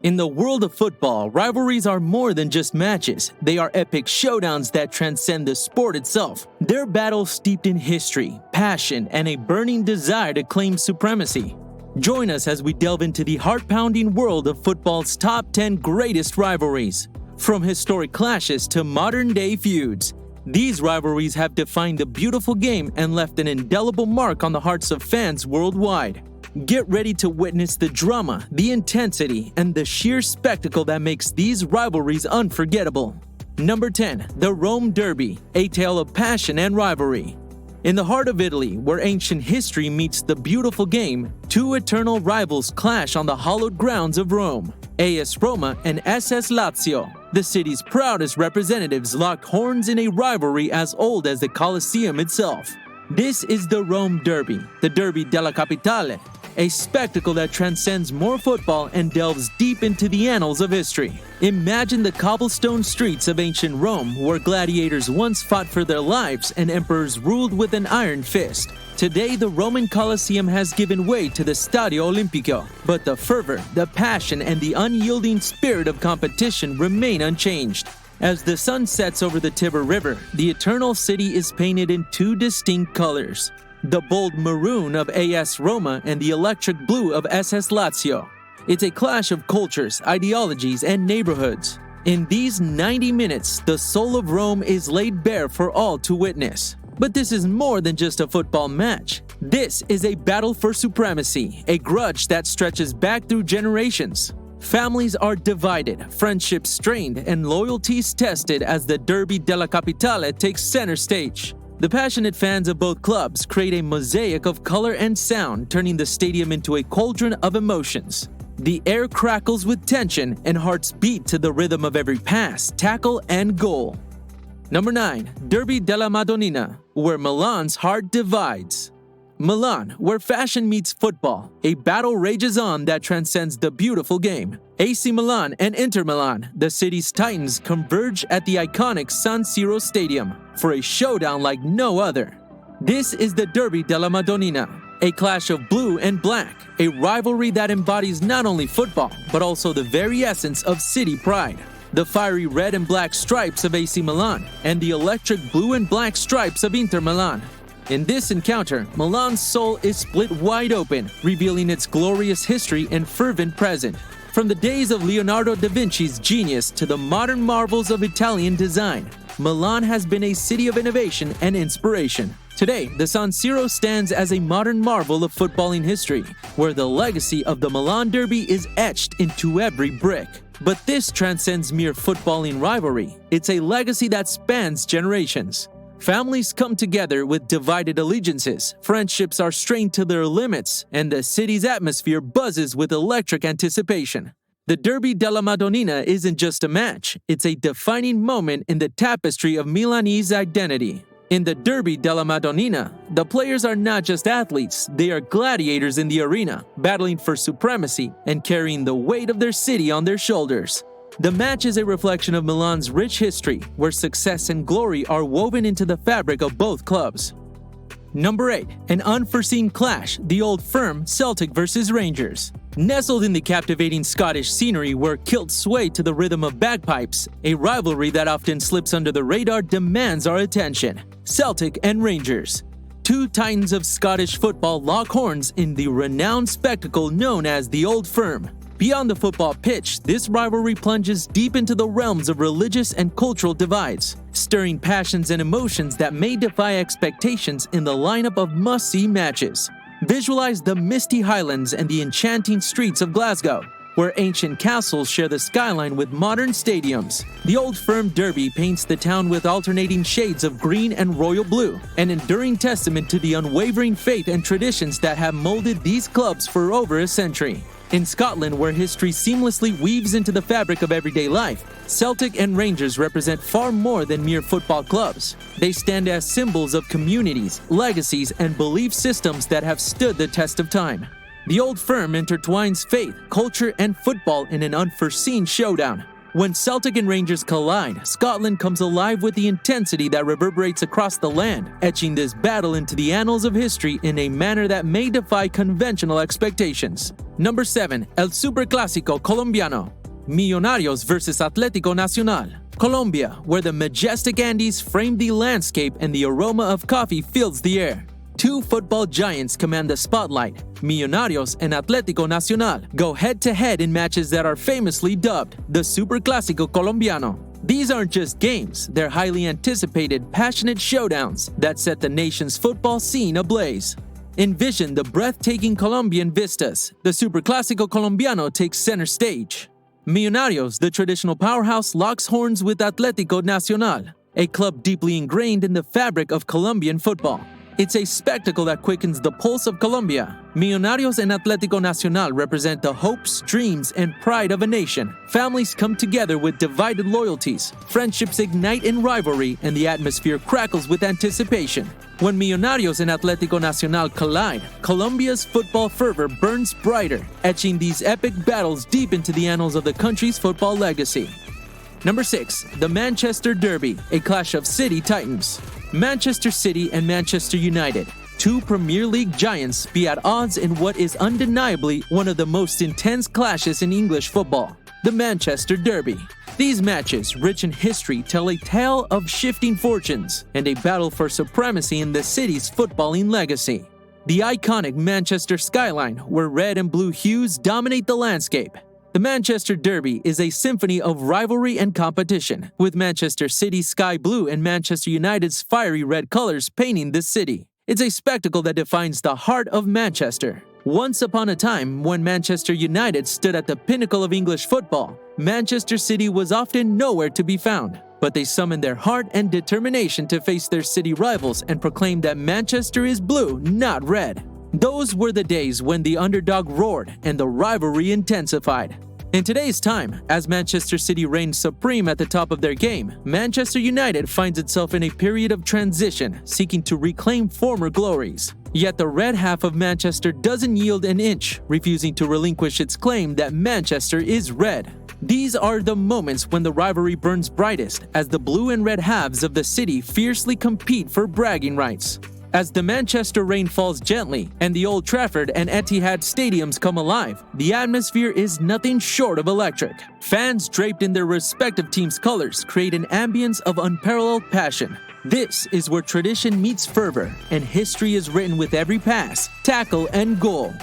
In the world of football, rivalries are more than just matches. They are epic showdowns that transcend the sport itself. They're battles steeped in history, passion, and a burning desire to claim supremacy. Join us as we delve into the heart-pounding world of football's top 10 greatest rivalries. From historic clashes to modern-day feuds, these rivalries have defined the beautiful game and left an indelible mark on the hearts of fans worldwide. Get ready to witness the drama, the intensity, and the sheer spectacle that makes these rivalries unforgettable. Number 10. The Rome Derby, a tale of passion and rivalry. In the heart of Italy, where ancient history meets the beautiful game, two eternal rivals clash on the hallowed grounds of Rome. AS Roma and SS Lazio, the city's proudest representatives, locked horns in a rivalry as old as the Colosseum itself. This is the Rome Derby, the Derby della Capitale, a spectacle that transcends more football and delves deep into the annals of history. Imagine the cobblestone streets of ancient Rome, where gladiators once fought for their lives and emperors ruled with an iron fist. Today, the Roman Colosseum has given way to the Stadio Olimpico, but the fervor, the passion, and the unyielding spirit of competition remain unchanged. As the sun sets over the Tiber River, the Eternal City is painted in two distinct colors: the bold maroon of AS Roma and the electric blue of SS Lazio. It's a clash of cultures, ideologies, and neighborhoods. In these 90 minutes, the soul of Rome is laid bare for all to witness. But this is more than just a football match. This is a battle for supremacy, a grudge that stretches back through generations. Families are divided, friendships strained, and loyalties tested as the Derby della Capitale takes center stage. The passionate fans of both clubs create a mosaic of color and sound, turning the stadium into a cauldron of emotions. The air crackles with tension, and hearts beat to the rhythm of every pass, tackle, and goal. Number 9. Derby della Madonnina, where Milan's heart divides. Milan, where fashion meets football, a battle rages on that transcends the beautiful game. AC Milan and Inter Milan, the city's titans, converge at the iconic San Siro Stadium for a showdown like no other. This is the Derby della Madonnina, a clash of blue and black, a rivalry that embodies not only football, but also the very essence of city pride. The fiery red and black stripes of AC Milan and the electric blue and black stripes of Inter Milan. In this encounter, Milan's soul is split wide open, revealing its glorious history and fervent present. From the days of Leonardo da Vinci's genius to the modern marvels of Italian design, Milan has been a city of innovation and inspiration. Today, the San Siro stands as a modern marvel of footballing history, where the legacy of the Milan Derby is etched into every brick. But this transcends mere footballing rivalry. It's a legacy that spans generations. Families come together with divided allegiances, friendships are strained to their limits, and the city's atmosphere buzzes with electric anticipation. The Derby della Madonnina isn't just a match, it's a defining moment in the tapestry of Milanese identity. In the Derby della Madonnina, the players are not just athletes, they are gladiators in the arena, battling for supremacy and carrying the weight of their city on their shoulders. The match is a reflection of Milan's rich history, where success and glory are woven into the fabric of both clubs. Number 8. An unforeseen clash, the old firm Celtic vs Rangers. Nestled in the captivating Scottish scenery where kilts sway to the rhythm of bagpipes, a rivalry that often slips under the radar demands our attention. Celtic and Rangers. Two titans of Scottish football lock horns in the renowned spectacle known as the Old Firm. Beyond the football pitch, this rivalry plunges deep into the realms of religious and cultural divides, stirring passions and emotions that may defy expectations in the lineup of must-see matches. Visualize the misty highlands and the enchanting streets of Glasgow, where ancient castles share the skyline with modern stadiums. The Old Firm Derby paints the town with alternating shades of green and royal blue, an enduring testament to the unwavering faith and traditions that have molded these clubs for over a century. In Scotland, where history seamlessly weaves into the fabric of everyday life, Celtic and Rangers represent far more than mere football clubs. They stand as symbols of communities, legacies, and belief systems that have stood the test of time. The Old Firm intertwines faith, culture, and football in an unforeseen showdown. When Celtic and Rangers collide, Scotland comes alive with the intensity that reverberates across the land, etching this battle into the annals of history in a manner that may defy conventional expectations. Number 7. El Superclásico Colombiano. Millonarios versus Atlético Nacional. Colombia, where the majestic Andes frame the landscape and the aroma of coffee fills the air. Two football giants command the spotlight. Millonarios and Atlético Nacional go head-to-head in matches that are famously dubbed the Superclásico Colombiano. These aren't just games, they're highly anticipated, passionate showdowns that set the nation's football scene ablaze. Envision the breathtaking Colombian vistas. The Superclásico Colombiano takes center stage. Millonarios, the traditional powerhouse, locks horns with Atlético Nacional, a club deeply ingrained in the fabric of Colombian football. It's a spectacle that quickens the pulse of Colombia. Millonarios and Atlético Nacional represent the hopes, dreams, and pride of a nation. Families come together with divided loyalties. Friendships ignite in rivalry, and the atmosphere crackles with anticipation. When Millonarios and Atlético Nacional collide, Colombia's football fervor burns brighter, etching these epic battles deep into the annals of the country's football legacy. Number 6. The Manchester Derby, a clash of city titans. Manchester City and Manchester United, two Premier League giants, be at odds in what is undeniably one of the most intense clashes in English football, the Manchester Derby. These matches, rich in history, tell a tale of shifting fortunes and a battle for supremacy in the city's footballing legacy. The iconic Manchester skyline, where red and blue hues dominate the landscape. The Manchester Derby is a symphony of rivalry and competition, with Manchester City's sky blue and Manchester United's fiery red colors painting the city. It's a spectacle that defines the heart of Manchester. Once upon a time, when Manchester United stood at the pinnacle of English football, Manchester City was often nowhere to be found. But they summoned their heart and determination to face their city rivals and proclaimed that Manchester is blue, not red. Those were the days when the underdog roared and the rivalry intensified. In today's time, as Manchester City reigns supreme at the top of their game, Manchester United finds itself in a period of transition, seeking to reclaim former glories. Yet the red half of Manchester doesn't yield an inch, refusing to relinquish its claim that Manchester is red. These are the moments when the rivalry burns brightest, as the blue and red halves of the city fiercely compete for bragging rights. As the Manchester rain falls gently and the Old Trafford and Etihad stadiums come alive, the atmosphere is nothing short of electric. Fans draped in their respective teams' colors create an ambience of unparalleled passion. This is where tradition meets fervor, and history is written with every pass, tackle, and goal.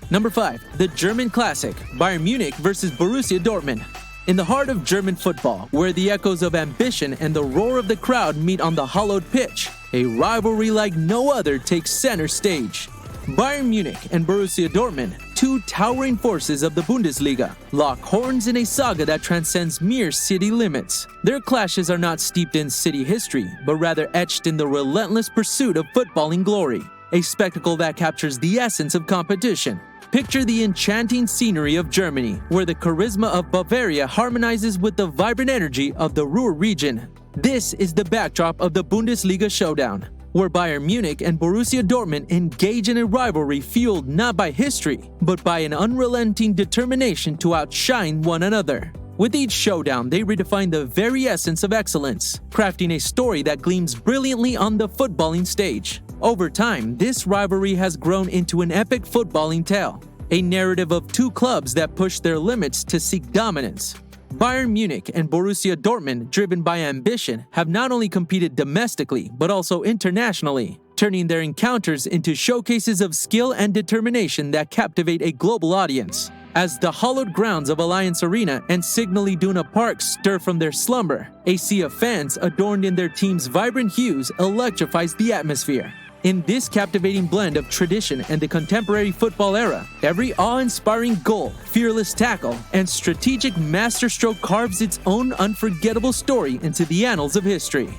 Number 5. The German Classic, Bayern Munich versus Borussia Dortmund. In the heart of German football, where the echoes of ambition and the roar of the crowd meet on the hollowed pitch, a rivalry like no other takes center stage. Bayern Munich and Borussia Dortmund, two towering forces of the Bundesliga, lock horns in a saga that transcends mere city limits. Their clashes are not steeped in city history, but rather etched in the relentless pursuit of footballing glory, a spectacle that captures the essence of competition. Picture the enchanting scenery of Germany, where the charisma of Bavaria harmonizes with the vibrant energy of the Ruhr region. This is the backdrop of the Bundesliga showdown, where Bayern Munich and Borussia Dortmund engage in a rivalry fueled not by history, but by an unrelenting determination to outshine one another. With each showdown, they redefine the very essence of excellence, crafting a story that gleams brilliantly on the footballing stage. Over time, this rivalry has grown into an epic footballing tale, a narrative of two clubs that push their limits to seek dominance. Bayern Munich and Borussia Dortmund, driven by ambition, have not only competed domestically but also internationally, turning their encounters into showcases of skill and determination that captivate a global audience. As the hallowed grounds of Allianz Arena and Signal Iduna Park stir from their slumber, a sea of fans adorned in their team's vibrant hues electrifies the atmosphere. In this captivating blend of tradition and the contemporary football era, every awe-inspiring goal, fearless tackle, and strategic masterstroke carves its own unforgettable story into the annals of history.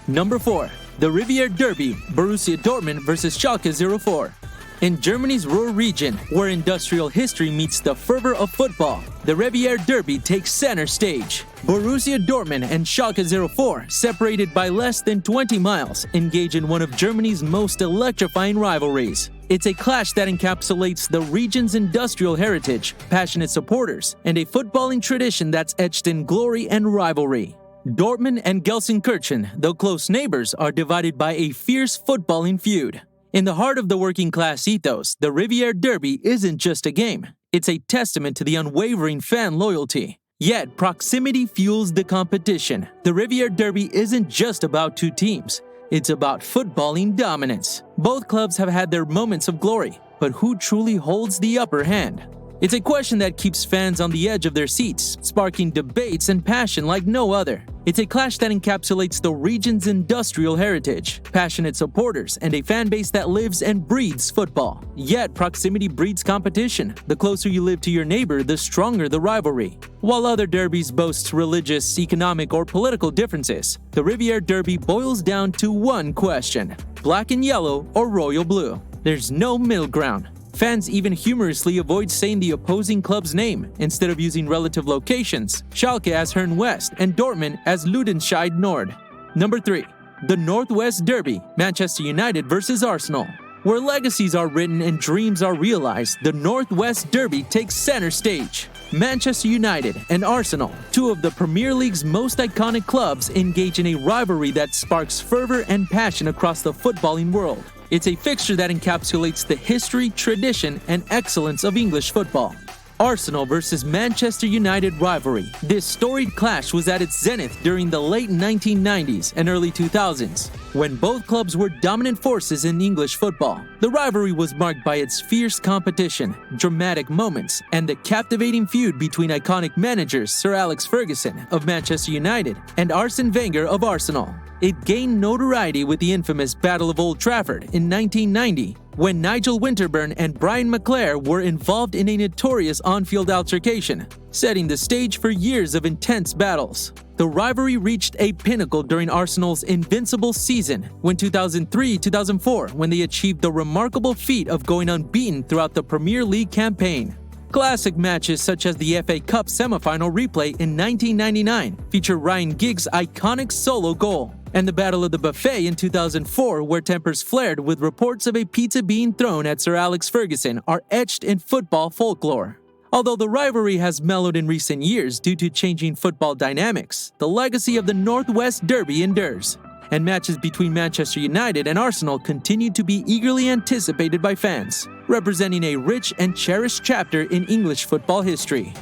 Number 4. The Riviera Derby, Borussia Dortmund vs Schalke 04. In Germany's Ruhr region, where industrial history meets the fervor of football, the Riviera Derby takes center stage. Borussia Dortmund and Schalke 04, separated by less than 20 miles, engage in one of Germany's most electrifying rivalries. It's a clash that encapsulates the region's industrial heritage, passionate supporters, and a footballing tradition that's etched in glory and rivalry. Dortmund and Gelsenkirchen, though close neighbors, are divided by a fierce footballing feud. In the heart of the working-class ethos, the Riviera Derby isn't just a game. It's a testament to the unwavering fan loyalty. Yet, proximity fuels the competition. The Riviera Derby isn't just about two teams. It's about footballing dominance. Both clubs have had their moments of glory, but who truly holds the upper hand? It's a question that keeps fans on the edge of their seats, sparking debates and passion like no other. It's a clash that encapsulates the region's industrial heritage, passionate supporters, and a fan base that lives and breathes football. Yet, proximity breeds competition. The closer you live to your neighbor, the stronger the rivalry. While other derbies boast religious, economic, or political differences, the Riviera Derby boils down to one question: black and yellow or royal blue? There's no middle ground. Fans even humorously avoid saying the opposing club's name instead of using relative locations, Schalke as Herne West and Dortmund as Ludenscheid Nord. Number 3. The Northwest Derby, Manchester United versus Arsenal. Where legacies are written and dreams are realized, the Northwest Derby takes center stage. Manchester United and Arsenal, two of the Premier League's most iconic clubs, engage in a rivalry that sparks fervor and passion across the footballing world. It's a fixture that encapsulates the history, tradition, and excellence of English football. Arsenal versus Manchester United rivalry. This storied clash was at its zenith during the late 1990s and early 2000s, when both clubs were dominant forces in English football. The rivalry was marked by its fierce competition, dramatic moments, and the captivating feud between iconic managers Sir Alex Ferguson of Manchester United and Arsene Wenger of Arsenal. It gained notoriety with the infamous Battle of Old Trafford in 1990, when Nigel Winterburn and Brian McClare were involved in a notorious on-field altercation, setting the stage for years of intense battles. The rivalry reached a pinnacle during Arsenal's invincible season, when 2003-2004, when they achieved the remarkable feat of going unbeaten throughout the Premier League campaign. Classic matches such as the FA Cup semi-final replay in 1999 feature Ryan Giggs' iconic solo goal, and the Battle of the Buffet in 2004, where tempers flared with reports of a pizza being thrown at Sir Alex Ferguson, are etched in football folklore. Although the rivalry has mellowed in recent years due to changing football dynamics, the legacy of the Northwest Derby endures, and matches between Manchester United and Arsenal continue to be eagerly anticipated by fans, representing a rich and cherished chapter in English football history.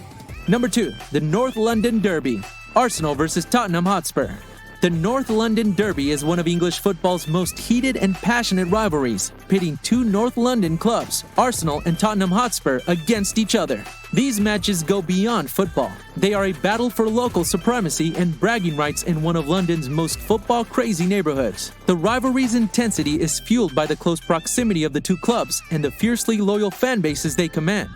Number 2. The North London Derby, Arsenal versus Tottenham Hotspur. The North London Derby is one of English football's most heated and passionate rivalries, pitting two North London clubs, Arsenal and Tottenham Hotspur, against each other. These matches go beyond football. They are a battle for local supremacy and bragging rights in one of London's most football-crazy neighborhoods. The rivalry's intensity is fueled by the close proximity of the two clubs and the fiercely loyal fan bases they command.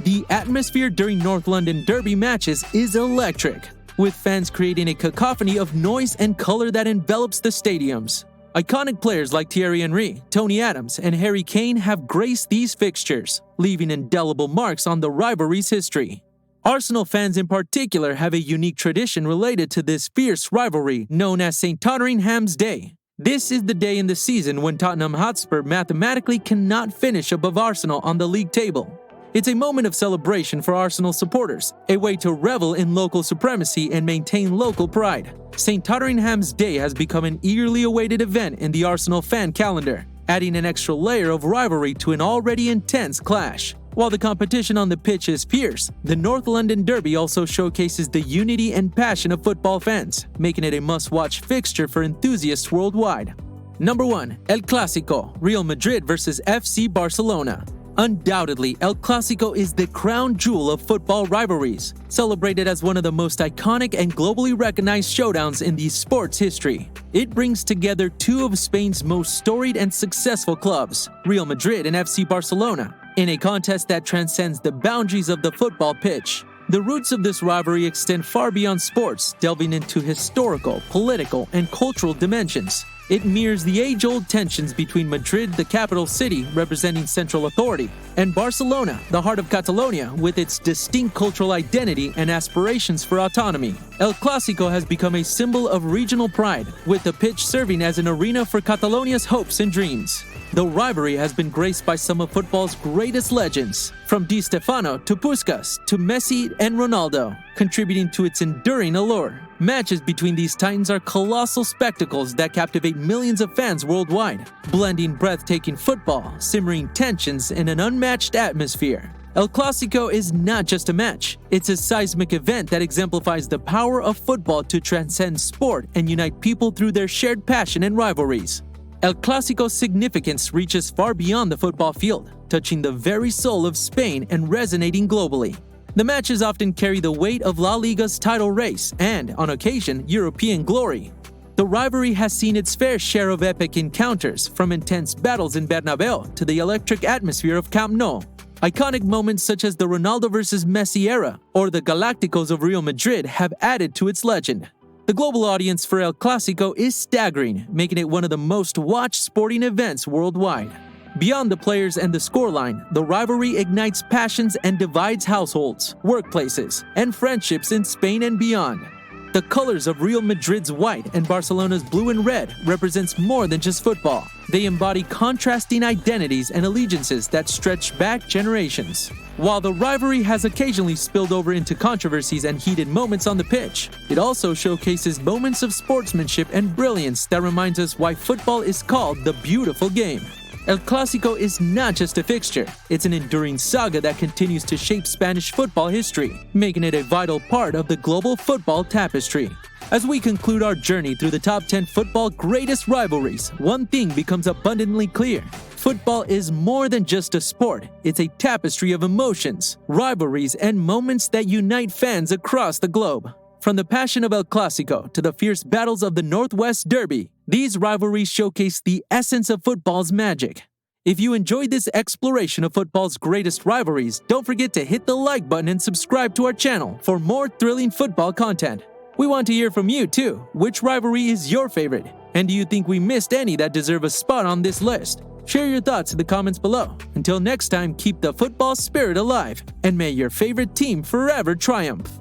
The atmosphere during North London Derby matches is electric, with fans creating a cacophony of noise and color that envelops the stadiums. Iconic players like Thierry Henry, Tony Adams, and Harry Kane have graced these fixtures, leaving indelible marks on the rivalry's history. Arsenal fans in particular have a unique tradition related to this fierce rivalry known as St. Totteringham's Day. This is the day in the season when Tottenham Hotspur mathematically cannot finish above Arsenal on the league table. It's a moment of celebration for Arsenal supporters, a way to revel in local supremacy and maintain local pride. St. Totteringham's Day has become an eagerly awaited event in the Arsenal fan calendar, adding an extra layer of rivalry to an already intense clash. While the competition on the pitch is fierce, the North London Derby also showcases the unity and passion of football fans, making it a must-watch fixture for enthusiasts worldwide. Number 1. El Clásico, Real Madrid versus FC Barcelona. Undoubtedly, El Clásico is the crown jewel of football rivalries, celebrated as one of the most iconic and globally recognized showdowns in the sport's history. It brings together two of Spain's most storied and successful clubs, Real Madrid and FC Barcelona, in a contest that transcends the boundaries of the football pitch. The roots of this rivalry extend far beyond sports, delving into historical, political, and cultural dimensions. It mirrors the age-old tensions between Madrid, the capital city representing central authority, and Barcelona, the heart of Catalonia, with its distinct cultural identity and aspirations for autonomy. El Clásico has become a symbol of regional pride, with the pitch serving as an arena for Catalonia's hopes and dreams. The rivalry has been graced by some of football's greatest legends, from Di Stefano to Puskas to Messi and Ronaldo, contributing to its enduring allure. Matches between these titans are colossal spectacles that captivate millions of fans worldwide, blending breathtaking football, simmering tensions, and an unmatched atmosphere. El Clásico is not just a match, it's a seismic event that exemplifies the power of football to transcend sport and unite people through their shared passion and rivalries. El Clásico's significance reaches far beyond the football field, touching the very soul of Spain and resonating globally. The matches often carry the weight of La Liga's title race and, on occasion, European glory. The rivalry has seen its fair share of epic encounters, from intense battles in Bernabeu to the electric atmosphere of Camp Nou. Iconic moments such as the Ronaldo vs. Messi era or the Galacticos of Real Madrid have added to its legend. The global audience for El Clásico is staggering, making it one of the most watched sporting events worldwide. Beyond the players and the scoreline, the rivalry ignites passions and divides households, workplaces, and friendships in Spain and beyond. The colors of Real Madrid's white and Barcelona's blue and red represents more than just football. They embody contrasting identities and allegiances that stretch back generations. While the rivalry has occasionally spilled over into controversies and heated moments on the pitch, it also showcases moments of sportsmanship and brilliance that reminds us why football is called the beautiful game. El Clásico is not just a fixture, it's an enduring saga that continues to shape Spanish football history, making it a vital part of the global football tapestry. As we conclude our journey through the top 10 football greatest rivalries, one thing becomes abundantly clear. Football is more than just a sport, it's a tapestry of emotions, rivalries, and moments that unite fans across the globe. From the passion of El Clásico to the fierce battles of the Northwest Derby, these rivalries showcase the essence of football's magic. If you enjoyed this exploration of football's greatest rivalries, don't forget to hit the like button and subscribe to our channel for more thrilling football content. We want to hear from you too. Which rivalry is your favorite? And do you think we missed any that deserve a spot on this list? Share your thoughts in the comments below. Until next time, keep the football spirit alive, and may your favorite team forever triumph.